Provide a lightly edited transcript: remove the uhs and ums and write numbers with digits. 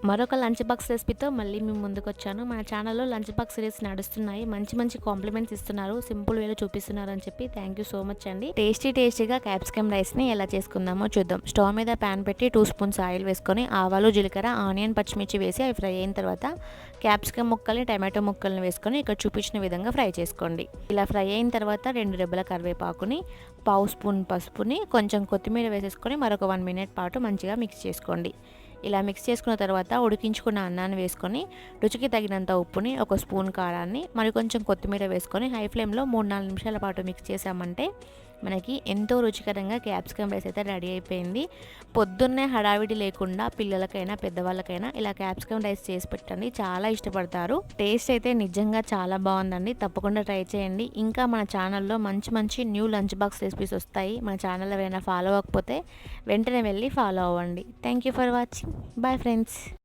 మరొక lunch box రెసిపీతో మళ్ళీ మీ ముందుకొచ్చాను. మన ఛానల్‌లో లంచ్ బాక్స్ సిరీస్ నడుస్తున్నాయి. మంచి మంచి కాంప్లిమెంట్స్ ఇస్తున్నారు. సింపుల్ వేలో చూపిస్తున్నారు అని చెప్పి థ్యాంక్ యూ సో మచ్ అండి. టేస్టీగా క్యాప్సికమ్ రైస్‌ని ఎలా చేసుకుందామో చూద్దాం. స్టవ్ మీద పాన్ పెట్టి 2 స్పూన్స్ ఆయిల్ వేసుకొని ఆవాలు, జీలకర్ర, ఆనియన్, పచ్చిమిర్చి వేసి అవి ఫ్రై అయిన తర్వాత క్యాప్సికమ్ ముక్కల్ని, టమాటో ముక్కల్ని వేసుకొని ఇక్కడ చూపించిన విధంగా ఫ్రై చేసుకోండి. ఇలా ఫ్రై అయిన తర్వాత 2 రెబ్బల కరివేపాకుని, పావు స్పూన్ పసుపుని, కొంచెం కొత్తిమీర వేసేసుకొని మరొక 1 మినిట్ పాటు మంచిగా మిక్స్ చేసుకోండి. ఇలా మిక్స్ చేసుకున్న తర్వాత ఉడికించుకున్న అన్నాన్ని వేసుకొని రుచికి తగినంత ఉప్పుని, ఒక స్పూన్ కారాన్ని, మరి కొంచెం కొత్తిమీర వేసుకొని హై ఫ్లేమ్లో 3-4 నిమిషాల పాటు మిక్స్ చేసామంటే మనకి ఎంతో రుచికరంగా క్యాప్సికమ్ రైస్ అయితే రెడీ అయిపోయింది. పొద్దున్నే హడావిడి లేకుండా పిల్లలకైనా పెద్దవాళ్ళకైనా ఇలా క్యాప్సికమ్ రైస్ చేసి పెట్టండి, చాలా ఇష్టపడతారు. టేస్ట్ అయితే నిజంగా చాలా బాగుందండి. తప్పకుండా ట్రై చేయండి. ఇంకా మన ఛానల్లో మంచి మంచి న్యూ లంచ్ బాక్స్ రెసిపీస్ వస్తాయి. మన ఛానల్ ఎవరైనా ఫాలో అవ్వకపోతే వెంటనే వెళ్ళి ఫాలో అవ్వండి. Thank you for watching. Bye friends.